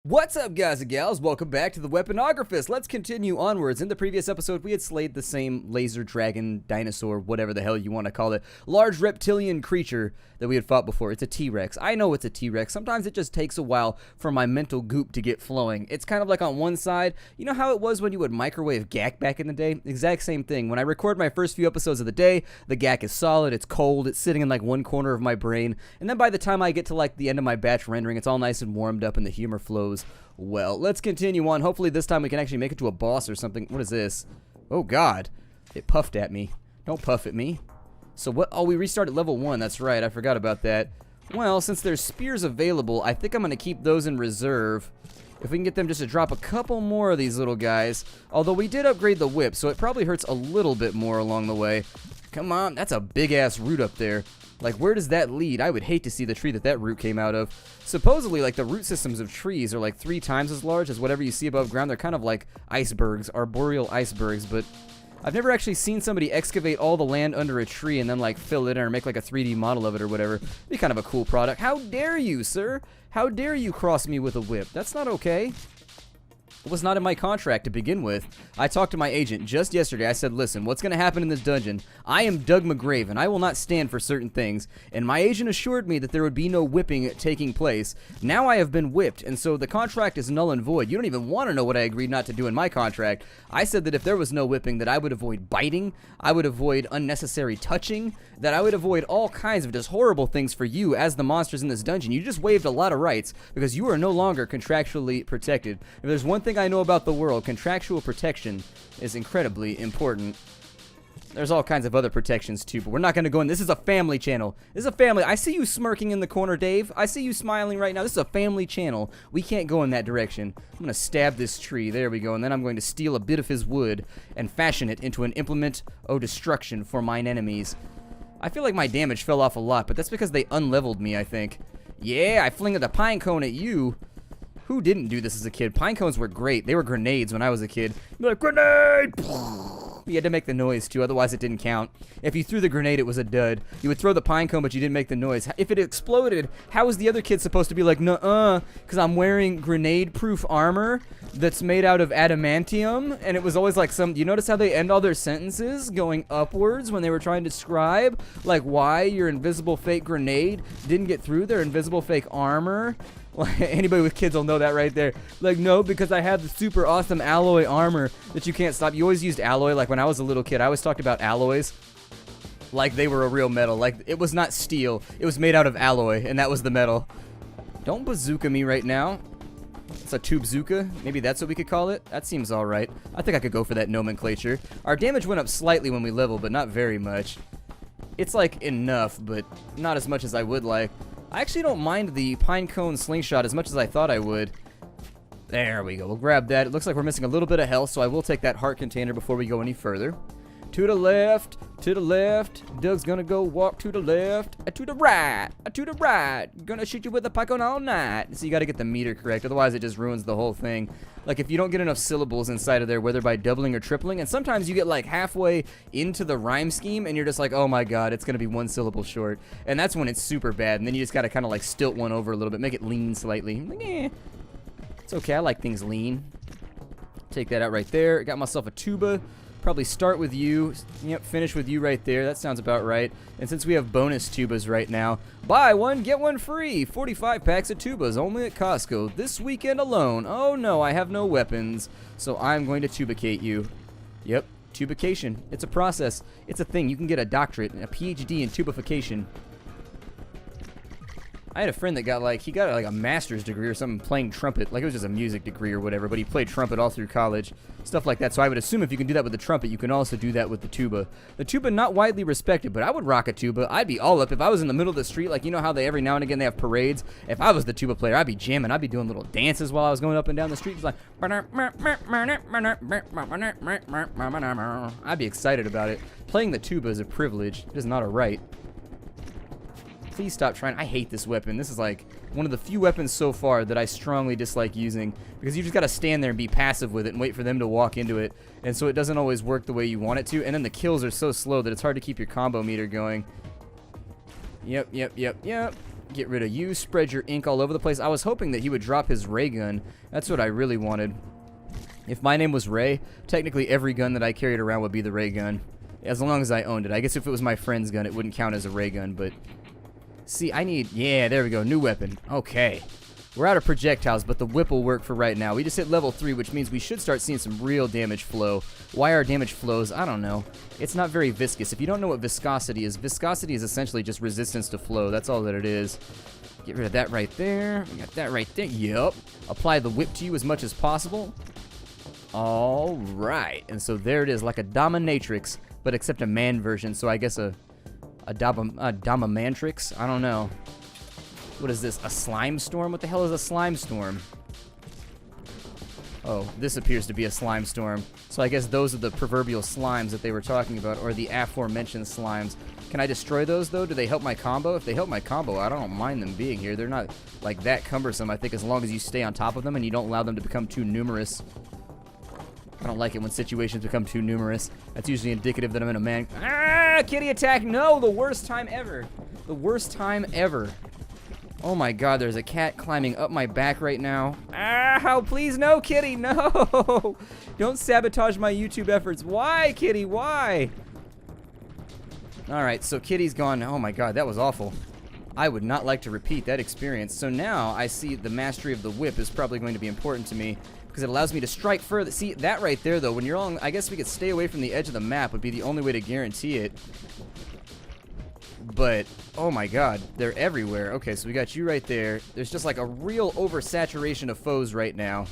What's up, guys and gals? Welcome back to the Weaponographist. Let's continue onwards. In the previous episode, we had slayed the same laser dragon, dinosaur, whatever the hell you want to call it, large reptilian creature that we had fought before. It's a T-Rex. I know it's a T-Rex. Sometimes it just takes a while for my mental goop to get flowing. It's kind of like on one side, you know how it was when you would microwave gack back in the day? Exact same thing. When I record my first few episodes of the day, the gack is solid, it's cold, it's sitting in like one corner of my brain, and then by the time I get to like the end of my batch rendering, it's all nice and warmed up and the humor flows. Well, let's continue on. Hopefully this time we can actually make it to a boss or something. What is this? Oh, God. It puffed at me. Don't puff at me. So what? Oh, we restarted level 1. That's right. I forgot about that. Well, since there's spears available, I think I'm going to keep those in reserve. If we can get them just to drop a couple more of these little guys. Although we did upgrade the whip, so it probably hurts a little bit more along the way. Come on. That's a big-ass root up there. Like, where does that lead? I would hate to see the tree that root came out of. Supposedly, like, the root systems of trees are, like, 3 times as large as whatever you see above ground. They're kind of like icebergs, arboreal icebergs, but I've never actually seen somebody excavate all the land under a tree and then, like, fill it in or make, like, a 3D model of it or whatever. It'd be kind of a cool product. How dare you, sir? How dare you cross me with a whip? That's not okay. It was not in my contract to begin with. I talked to my agent just yesterday. I said, listen, what's going to happen in this dungeon? I am Doug McGrave, and I will not stand for certain things. And my agent assured me that there would be no whipping taking place. Now I have been whipped, and so the contract is null and void. You don't even want to know what I agreed not to do in my contract. I said that if there was no whipping, that I would avoid biting, I would avoid unnecessary touching, that I would avoid all kinds of just horrible things for you as the monsters in this dungeon. You just waived a lot of rights because you are no longer contractually protected. If there's one thing I know about the world, contractual protection is incredibly important. There's all kinds of other protections too, but we're not going to go in. This is a family channel. This is a family. I see you smirking in the corner, Dave. I see you smiling right now. This is a family channel. We can't go in that direction. I'm going to stab this tree. There we go. And then I'm going to steal a bit of his wood and fashion it into an implement of destruction for mine enemies. I feel like my damage fell off a lot, but that's because they unleveled me, I think. Yeah, I fling the pine cone at you. Who didn't do this as a kid? Pine cones were great. They were grenades when I was a kid. You'd be like, grenade! You had to make the noise, too, otherwise it didn't count. If you threw the grenade, it was a dud. You would throw the pine cone, but you didn't make the noise. If it exploded, how was the other kid supposed to be like, nuh-uh, because I'm wearing grenade-proof armor that's made out of adamantium? And it was always like some... You notice how they end all their sentences going upwards when they were trying to describe, like, why your invisible fake grenade didn't get through their invisible fake armor? Anybody with kids will know that right there. Like, no, because I have the super awesome alloy armor that you can't stop. You always used alloy. Like, when I was a little kid, I always talked about alloys like they were a real metal. Like, it was not steel. It was made out of alloy, and that was the metal. Don't bazooka me right now. It's a tube-zooka. Maybe that's what we could call it. That seems all right. I think I could go for that nomenclature. Our damage went up slightly when we leveled, but not very much. It's, like, enough, but not as much as I would like. I actually don't mind the pine cone slingshot as much as I thought I would. There we go. We'll grab that. It looks like we're missing a little bit of health, so I will take that heart container before we go any further. To the left, to the left. Doug's gonna go walk to the left, to the right, to the right. Gonna shoot you with a pine cone all night. So you gotta get the meter correct, otherwise it just ruins the whole thing. Like, if you don't get enough syllables inside of there, whether by doubling or tripling, and sometimes you get like halfway into the rhyme scheme and you're just like, oh my god, it's gonna be 1 syllable short. And that's when it's super bad, and then you just gotta kind of like stilt one over a little bit, make it lean slightly. Like, eh. It's okay, I like things lean. Take that out right there. Got myself a tuba. Probably start with you. Yep, finish with you right there. That sounds about right. And since we have bonus tubas right now, buy one, get one free. 45 packs of tubas only at Costco this weekend alone. Oh no, I have no weapons, so I'm going to tubicate you. Yep, tubication. It's a process. It's a thing. You can get a doctorate, a PhD in tubification. I had a friend that got like, he got like a master's degree or something playing trumpet. Like, it was just a music degree or whatever, but he played trumpet all through college. Stuff like that. So I would assume if you can do that with the trumpet, you can also do that with the tuba. The tuba, not widely respected, but I would rock a tuba. I'd be all up. If I was in the middle of the street, like, you know how they every now and again they have parades? If I was the tuba player, I'd be jamming. I'd be doing little dances while I was going up and down the street. Just like, I'd be excited about it. Playing the tuba is a privilege. It is not a right. Please stop trying. I hate this weapon. This is like one of the few weapons so far that I strongly dislike using, because you just gotta stand there and be passive with it and wait for them to walk into it, and so it doesn't always work the way you want it to, and then the kills are so slow that it's hard to keep your combo meter going. Yep. Get rid of you. Spread your ink all over the place. I was hoping that he would drop his ray gun. That's what I really wanted. If my name was Ray, technically every gun that I carried around would be the ray gun. As long as I owned it. I guess if it was my friend's gun, it wouldn't count as a ray gun, but... See, I need... Yeah, there we go. New weapon. Okay. We're out of projectiles, but the whip will work for right now. We just hit level 3, which means we should start seeing some real damage flow. Why our damage flows? I don't know. It's not very viscous. If you don't know what viscosity is essentially just resistance to flow. That's all that it is. Get rid of that right there. We got that right there. Yup. Apply the whip to you as much as possible. All right. And so there it is, like a dominatrix, but except a man version. So I guess a dominatrix? I don't know. What is this? A slime storm? What the hell is a slime storm? Oh, this appears to be a slime storm. So I guess those are the proverbial slimes that they were talking about, or the aforementioned slimes. Can I destroy those, though? Do they help my combo? If they help my combo, I don't mind them being here. They're not, like, that cumbersome, I think, as long as you stay on top of them and you don't allow them to become too numerous. I don't like it when situations become too numerous. That's usually indicative that I'm in a man... Ah! Kitty attack! No! The worst time ever. The worst time ever. Oh my god, there's a cat climbing up my back right now. Ow, please no, kitty, no! Don't sabotage my YouTube efforts. Why, kitty, why? Alright, so kitty's gone. Oh my god, that was awful. I would not like to repeat that experience. So now I see the mastery of the whip is probably going to be important to me because it allows me to strike further. See, that right there, though, when you're on, I guess we could stay away from the edge of the map would be the only way to guarantee it. But, oh my god, they're everywhere. Okay, so we got you right there. There's just like a real oversaturation of foes right now.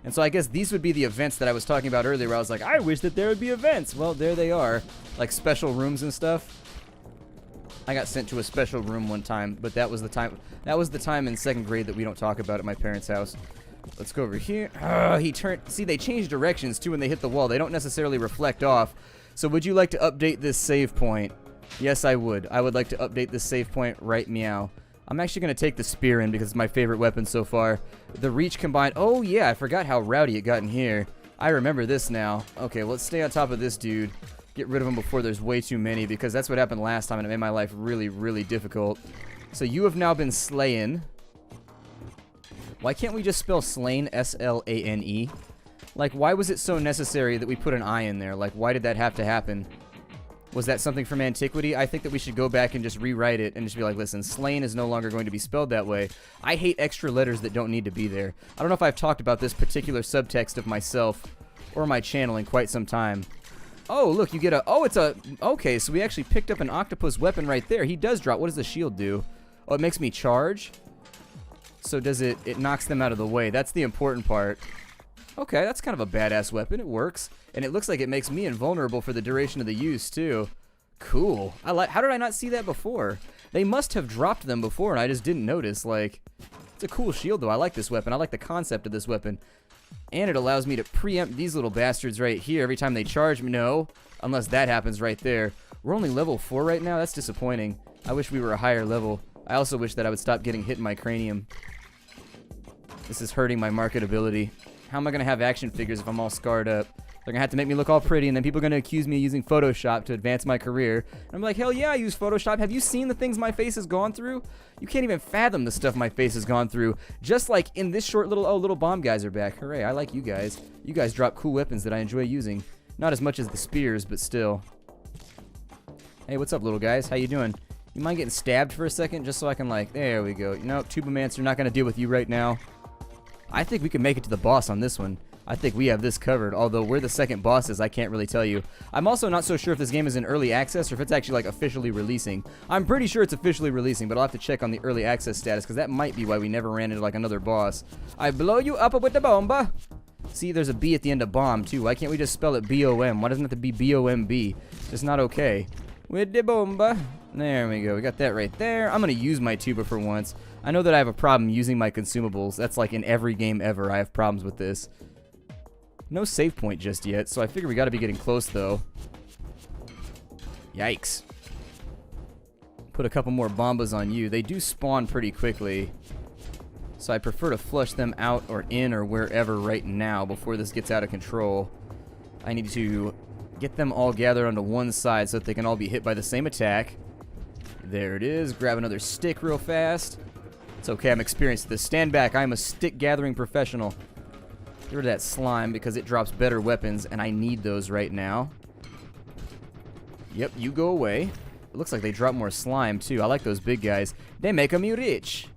And so I guess these would be the events that I was talking about earlier where I was like, I wish that there would be events. Well, there they are. Like special rooms and stuff. I got sent to a special room one time, but that was the time in 2nd grade that we don't talk about at my parents' house. Let's go over here. He turned... See, they change directions, too, when they hit the wall. They don't necessarily reflect off. So would you like to update this save point? Yes, I would. I would like to update this save point right meow. I'm actually going to take the spear in because it's my favorite weapon so far. The reach combined... Oh, yeah, I forgot how rowdy it got in here. I remember this now. Okay, let's stay on top of this dude. Get rid of him before there's way too many because that's what happened last time and it made my life really, really difficult. So you have now been slain. Why can't we just spell slain S-L-A-N-E? Like, why was it so necessary that we put an I in there? Like, why did that have to happen? Was that something from antiquity? I think that we should go back and just rewrite it and just be like, listen, slain is no longer going to be spelled that way. I hate extra letters that don't need to be there. I don't know if I've talked about this particular subtext of myself or my channel in quite some time. Oh, look, you get a... Oh, it's a... Okay, so we actually picked up an octopus weapon right there. He does drop... What does the shield do? Oh, it makes me charge? So does it... It knocks them out of the way. That's the important part. Okay, that's kind of a badass weapon. It works. And it looks like it makes me invulnerable for the duration of the use, too. Cool. I like... How did I not see that before? They must have dropped them before, and I just didn't notice. Like, it's a cool shield, though. I like this weapon. I like the concept of this weapon. And it allows me to preempt these little bastards right here every time they charge me. No, unless that happens right there. We're only level 4 right now. That's disappointing. I wish we were a higher level. I also wish that I would stop getting hit in my cranium. This is hurting my marketability. How am I going to have action figures if I'm all scarred up? They're going to have to make me look all pretty, and then people are going to accuse me of using Photoshop to advance my career. And I'm like, hell yeah, I use Photoshop. Have you seen the things my face has gone through? You can't even fathom the stuff my face has gone through. Just like in this short little... Oh, little bomb guys are back. Hooray, I like you guys. You guys drop cool weapons that I enjoy using. Not as much as the spears, but still. Hey, what's up, little guys? How you doing? You mind getting stabbed for a second just so I can, like... There we go. Nope, Tubomancer, not going to deal with you right now. I think we can make it to the boss on this one. I think we have this covered, although where the second boss is, I can't really tell you. I'm also not so sure if this game is in early access or if it's actually, like, officially releasing. I'm pretty sure it's officially releasing, but I'll have to check on the early access status, because that might be why we never ran into, like, another boss. I blow you up with the bomba. See, there's a B at the end of bomb, too. Why can't we just spell it B-O-M? Why doesn't it have to be B-O-M-B? It's not okay. With the bomba. There we go. We got that right there. I'm going to use my tuba for once. I know that I have a problem using my consumables. That's like in every game ever. I have problems with this. No save point just yet, so I figure we got to be getting close, though. Yikes. Put a couple more bombas on you. They do spawn pretty quickly, so I prefer to flush them out or in or wherever right now before this gets out of control. I need to get them all gathered onto one side so that they can all be hit by the same attack. There it is. Grab another stick real fast. It's okay, I'm experienced at this. Stand back, I'm a stick gathering professional. Get rid of that slime because it drops better weapons, and I need those right now. Yep, you go away. It looks like they drop more slime, too. I like those big guys. They make me rich.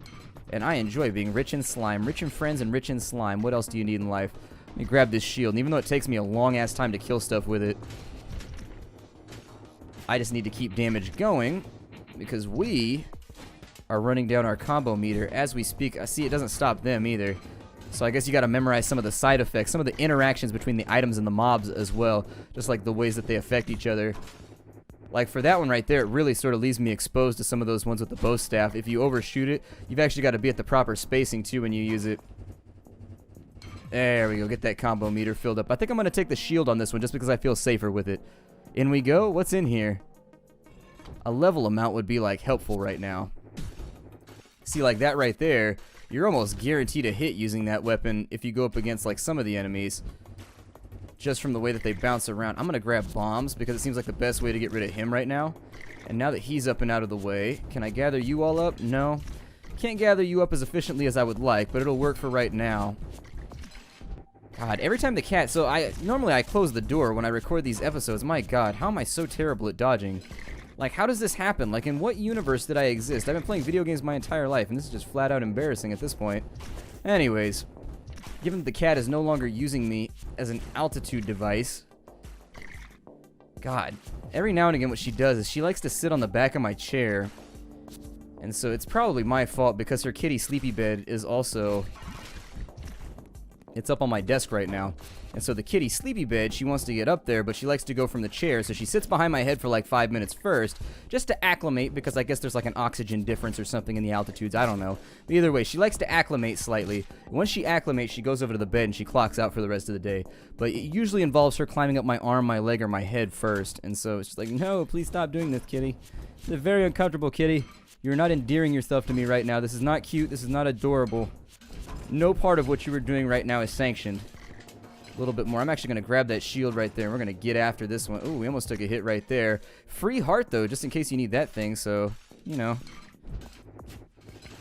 And I enjoy being rich in slime. Rich in friends and rich in slime. What else do you need in life? Let me grab this shield. And even though it takes me a long-ass time to kill stuff with it, I just need to keep damage going because we are running down our combo meter as we speak. I see it doesn't stop them either. So I guess you got to memorize some of the side effects, some of the interactions between the items and the mobs as well, just like the ways that they affect each other. Like for that one right there, it really sort of leaves me exposed to some of those ones with the bow staff. If you overshoot it, you've actually got to be at the proper spacing too when you use it. There we go, get that combo meter filled up. I think I'm going to take the shield on this one just because I feel safer with it. In we go. What's in here? A level amount would be like helpful right now. See, like that right there, you're almost guaranteed a hit using that weapon if you go up against like some of the enemies. Just from the way that they bounce around. I'm going to grab bombs because it seems like the best way to get rid of him right now. And now that he's up and out of the way, can I gather you all up? No. Can't gather you up as efficiently as I would like, but it'll work for right now. God, every time the cat... So normally I close the door when I record these episodes. My God, how am I so terrible at dodging? Like, how does this happen? Like, in what universe did I exist? I've been playing video games my entire life, and this is just flat out embarrassing at this point. Anyways, given that the cat is no longer using me as an altitude device... God, every now and again what she does is she likes to sit on the back of my chair. And so it's probably my fault because her kitty sleepy bed is also... It's up on my desk right now. And so the kitty sleepy bed, she wants to get up there, but she likes to go from the chair, so she sits behind my head for like 5 minutes first, just to acclimate, because I guess there's like an oxygen difference or something in the altitudes, I don't know. But either way, she likes to acclimate slightly. Once she acclimates, she goes over to the bed and she clocks out for the rest of the day. But it usually involves her climbing up my arm, my leg, or my head first. And so it's just like, no, please stop doing this, kitty. It's a very uncomfortable, kitty. You're not endearing yourself to me right now. This is not cute. This is not adorable. No part of what you were doing right now is sanctioned. A little bit more. I'm actually going to grab that shield right there, and we're going to get after this one. Ooh, we almost took a hit right there. Free heart, though, just in case you need that thing, so, you know.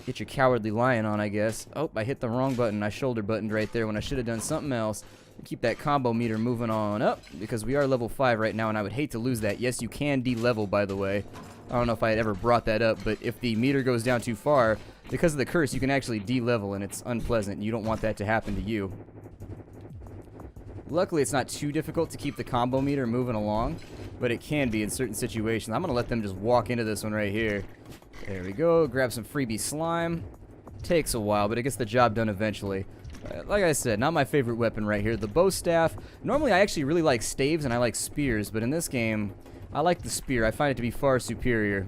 Get your cowardly lion on, I guess. Oh, I hit the wrong button. I shoulder buttoned right there when I should have done something else. Keep that combo meter moving on up, because we are level 5 right now, and I would hate to lose that. Yes, you can de-level, by the way. I don't know if I had ever brought that up, but if the meter goes down too far, because of the curse, you can actually de-level, and it's unpleasant, and you don't want that to happen to you. Luckily, it's not too difficult to keep the combo meter moving along, but it can be in certain situations. I'm going to let them just walk into this one right here. There we go. Grab some freebie slime. Takes a while, but it gets the job done eventually. Like I said, not my favorite weapon right here. The bow staff. Normally, I actually really like staves and I like spears, but in this game, I like the spear. I find it to be far superior.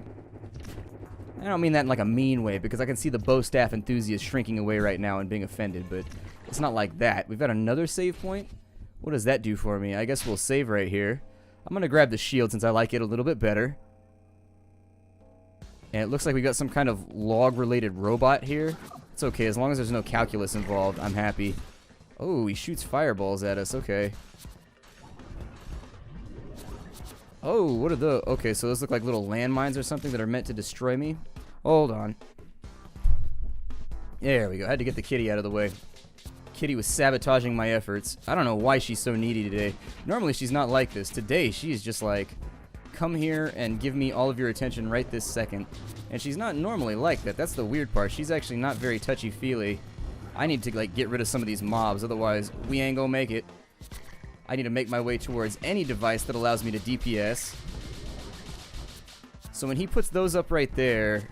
I don't mean that in like a mean way, because I can see the bow staff enthusiast shrinking away right now and being offended, but it's not like that. We've got another save point. What does that do for me? I guess we'll save right here. I'm going to grab the shield since I like it a little bit better. And it looks like we got some kind of log-related robot here. It's okay, as long as there's no calculus involved, I'm happy. Oh, he shoots fireballs at us, okay. Oh, what are those? Okay, so those look like little landmines or something that are meant to destroy me. Hold on. There we go, I had to get the kitty out of the way. Kitty was sabotaging my efforts. I don't know why she's so needy today. Normally she's not like this. Today she's just like, come here and give me all of your attention right this second. And she's not normally like that. That's the weird part. She's actually not very touchy-feely. I need to like get rid of some of these mobs, otherwise we ain't gonna make it. I need to make my way towards any device that allows me to DPS. So when he puts those up right there,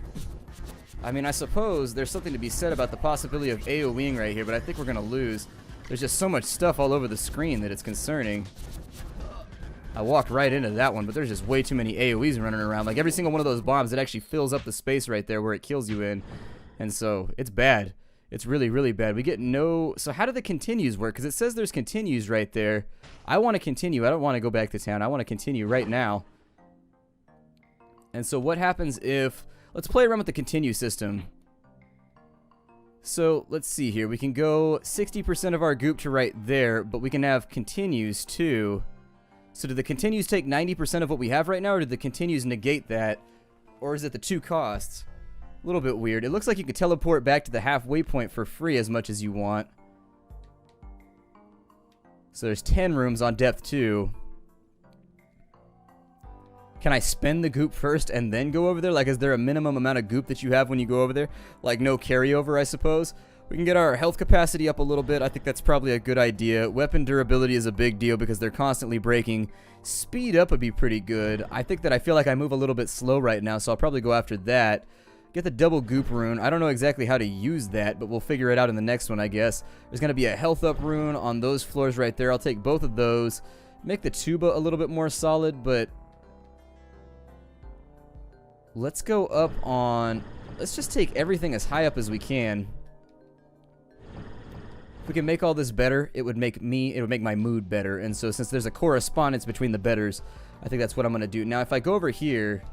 I mean, I suppose there's something to be said about the possibility of AoEing right here, but I think we're going to lose. There's just so much stuff all over the screen that it's concerning. I walked right into that one, but there's just way too many AoEs running around. Like, every single one of those bombs, it actually fills up the space right there where it kills you in. And so, it's bad. It's really, really bad. We get no... So how do the continues work? Because it says there's continues right there. I want to continue. I don't want to go back to town. I want to continue right now. And so what happens if... Let's play around with the continue system. So, let's see here. We can go 60% of our goop to right there, but we can have continues too. So do the continues take 90% of what we have right now, or do the continues negate that? Or is it the 2 costs? A little bit weird. It looks like you can teleport back to the halfway point for free as much as you want. So there's 10 rooms on depth 2. Can I spend the goop first and then go over there? Like, is there a minimum amount of goop that you have when you go over there? Like, no carryover, I suppose? We can get our health capacity up a little bit. I think that's probably a good idea. Weapon durability is a big deal because they're constantly breaking. Speed up would be pretty good. I think that I feel like I move a little bit slow right now, so I'll probably go after that. Get the double goop rune. I don't know exactly how to use that, but we'll figure it out in the next one, I guess. There's going to be a health up rune on those floors right there. I'll take both of those. Make the tuba a little bit more solid, but let's go up on... Let's just take everything as high up as we can. If we can make all this better, it would make my mood better. And so since there's a correspondence between the betters, I think that's what I'm going to do. Now, if I go over here...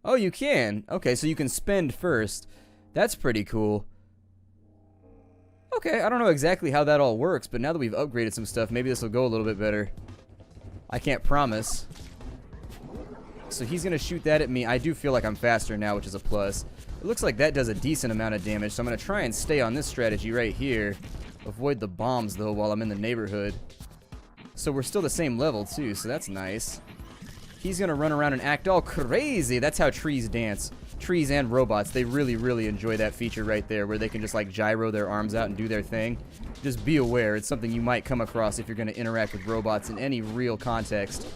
Oh, you can. Okay, so you can spend first. That's pretty cool. Okay, I don't know exactly how that all works, but now that we've upgraded some stuff, maybe this will go a little bit better. I can't promise. So he's going to shoot that at me. I do feel like I'm faster now, which is a plus. It looks like that does a decent amount of damage, so I'm going to try and stay on this strategy right here. Avoid the bombs, though, while I'm in the neighborhood. So we're still the same level, too, so that's nice. He's going to run around and act all crazy. That's how trees dance. Trees and robots, they really, really enjoy that feature right there where they can just like gyro their arms out and do their thing. Just be aware. It's something you might come across if you're going to interact with robots in any real context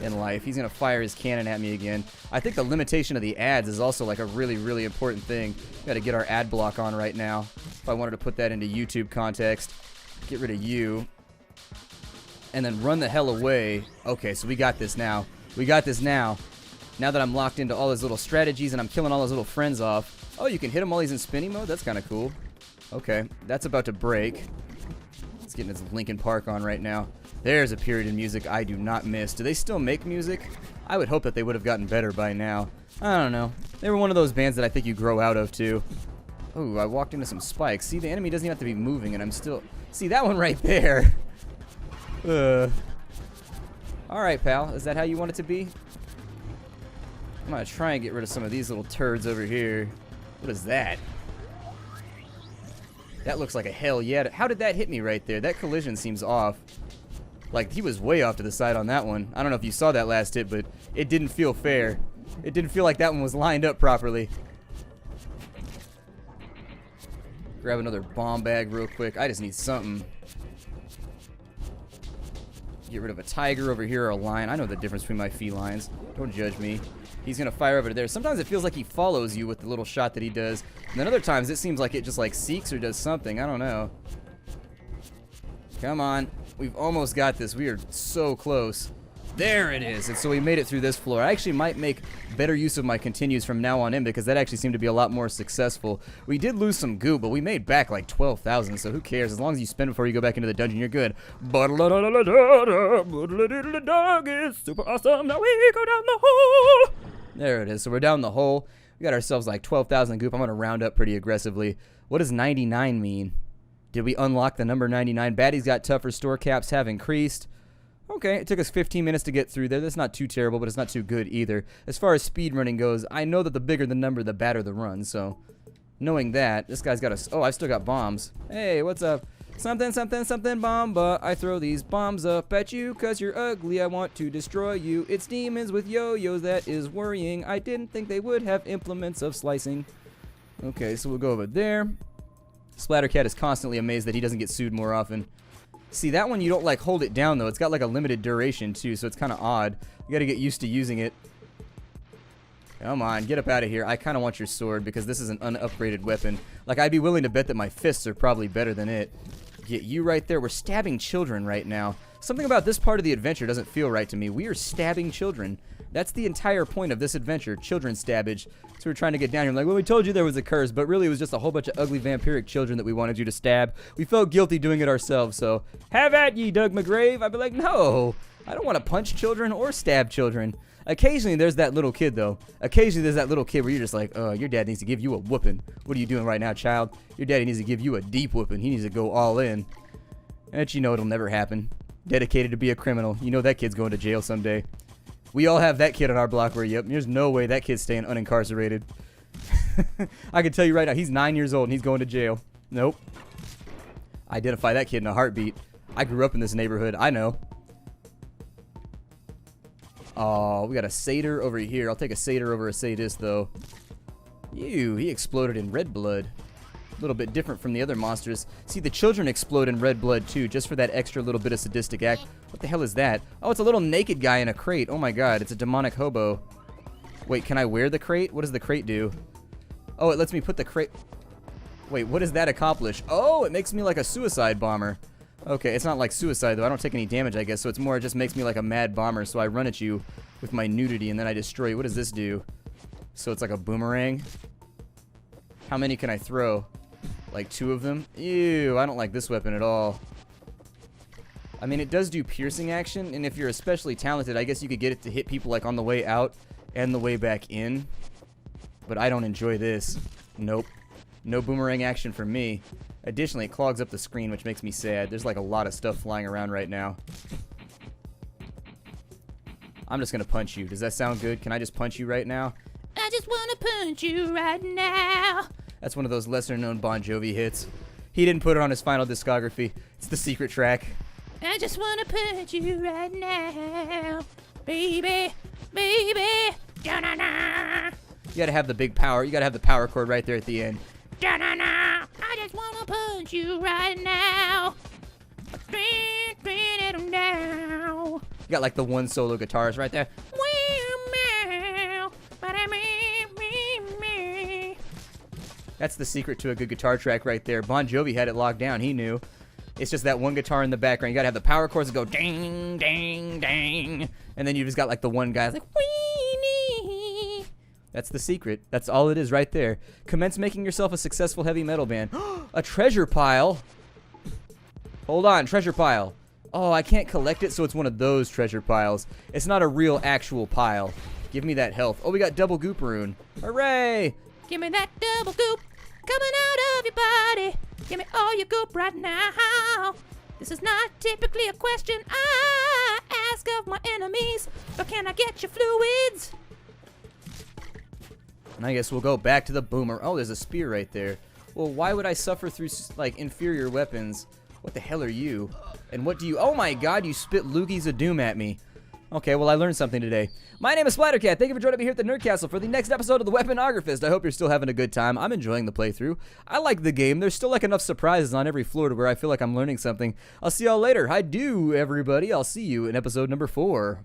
in life. He's going to fire his cannon at me again. I think the limitation of the ads is also like a really, really important thing. Got to get our ad block on right now. If I wanted to put that into YouTube context. Get rid of you. And then run the hell away. Okay, so we got this now. We got this now. Now that I'm locked into all his little strategies and I'm killing all his little friends off. Oh, you can hit him while he's in spinning mode? That's kind of cool. Okay, that's about to break. It's getting its Linkin Park on right now. There's a period in music I do not miss. Do they still make music? I would hope that they would have gotten better by now. I don't know. They were one of those bands that I think you grow out of, too. Oh, I walked into some spikes. See, the enemy doesn't even have to be moving, and I'm still... See, that one right there. Alright, pal. Is that how you want it to be? I'm gonna try and get rid of some of these little turds over here. What is that? That looks like a hell yeah. How did that hit me right there? That collision seems off. Like, he was way off to the side on that one. I don't know if you saw that last hit, but it didn't feel fair. It didn't feel like that one was lined up properly. Grab another bomb bag real quick. I just need something. Get rid of a tiger over here or a lion. I know the difference between my felines. Don't judge me. He's going to fire over there. Sometimes it feels like he follows you with the little shot that he does. And then other times it seems like it just like seeks or does something. I don't know. Come on. We've almost got this. We are so close. There it is. And so we made it through this floor. I actually might make better use of my continues from now on in because that actually seemed to be a lot more successful. We did lose some goo, but we made back like 12,000, so who cares? As long as you spend before you go back into the dungeon, you're good. Dog is super awesome. Now we go down the hole. There it is. So we're down the hole. We got ourselves like 12,000 goop. I'm going to round up pretty aggressively. What does 99 mean? Did we unlock the number 99? Baddies got tougher. Store caps have increased. Okay, it took us 15 minutes to get through there. That's not too terrible, but it's not too good either. As far as speed running goes, I know that the bigger the number, the badder the run. So, knowing that, this guy's got a... Oh, I've still got bombs. Hey, what's up? Something, something, something, bomba. I throw these bombs up at you because you're ugly. I want to destroy you. It's demons with yo-yos. That is worrying. I didn't think they would have implements of slicing. Okay, so we'll go over there. Splattercat is constantly amazed that he doesn't get sued more often. See, that one you don't like hold it down though. It's got like a limited duration too, so it's kind of odd. You got to get used to using it. Come on, get up out of here. I kind of want your sword because this is an unupgraded weapon. Like, I'd be willing to bet that my fists are probably better than it. Get you right there. We're stabbing children right now. Something about this part of the adventure doesn't feel right to me. We are stabbing children. That's the entire point of this adventure, children stabbage. So we're trying to get down here. I'm like, well, we told you there was a curse, but really it was just a whole bunch of ugly vampiric children that we wanted you to stab. We felt guilty doing it ourselves, so have at ye, Doug McGrave. I'd be like, no, I don't want to punch children or stab children. Occasionally there's that little kid, though. Occasionally there's that little kid where you're just like, your dad needs to give you a whooping. What are you doing right now, child? Your daddy needs to give you a deep whooping. He needs to go all in. And you know it'll never happen. Dedicated to be a criminal. You know that kid's going to jail someday. We all have that kid on our block where, yep, there's no way that kid's staying unincarcerated. I can tell you right now, he's 9 years old and he's going to jail. Nope. Identify that kid in a heartbeat. I grew up in this neighborhood. I know. Oh, we got a satyr over here. I'll take a satyr over a sadist, though. Ew, he exploded in red blood. A little bit different from the other monsters. See, the children explode in red blood, too, just for that extra little bit of sadistic act. What the hell is that? Oh, it's a little naked guy in a crate. Oh, my God. It's a demonic hobo. Wait, can I wear the crate? What does the crate do? Oh, it lets me put the crate... Wait, what does that accomplish? Oh, it makes me like a suicide bomber. Okay, it's not like suicide, though. I don't take any damage, I guess, so it's more, it just makes me like a mad bomber, so I run at you with my nudity, and then I destroy you. What does this do? So it's like a boomerang? How many can I throw? Like 2 of them? Ew, I don't like this weapon at all. I mean, it does do piercing action, and if you're especially talented, I guess you could get it to hit people like on the way out and the way back in. But I don't enjoy this. Nope. No boomerang action for me. Additionally, it clogs up the screen, which makes me sad. There's like a lot of stuff flying around right now. I'm just gonna punch you. Does that sound good? Can I just punch you right now? I just wanna punch you right now. That's one of those lesser-known Bon Jovi hits. He didn't put it on his final discography. It's the secret track. I just wanna punch you right now, baby, baby. Da-na-na. You gotta have the big power. You gotta have the power chord right there at the end. Da-na-na. I just wanna punch you right now. Bring it down. You got like the one solo guitarist right there. That's the secret to a good guitar track right there. Bon Jovi had it locked down. He knew. It's just that one guitar in the background. You gotta have the power chords that go ding, ding, ding. And then you just got like the one guy that's like, weenie. That's the secret. That's all it is right there. Commence making yourself a successful heavy metal band. A treasure pile. Hold on, treasure pile. Oh, I can't collect it, so it's one of those treasure piles. It's not a real actual pile. Give me that health. Oh, we got double goop rune. Hooray! Give me that double goop coming out of your body. Give me all your goop right now. This is not typically a question I ask of my enemies, but can I get your fluids? And I guess we'll go back to the boomer. Oh, there's a spear right there. Well, why would I suffer through, like, inferior weapons? What the hell are you? And what do you... Oh my god, you spit loogies of doom at me. Okay, well, I learned something today. My name is Splattercat. Thank you for joining me here at the Nerd Castle for the next episode of the Weaponographist. I hope you're still having a good time. I'm enjoying the playthrough. I like the game. There's still, like, enough surprises on every floor to where I feel like I'm learning something. I'll see y'all later. Hi do, everybody. I'll see you in episode number 4.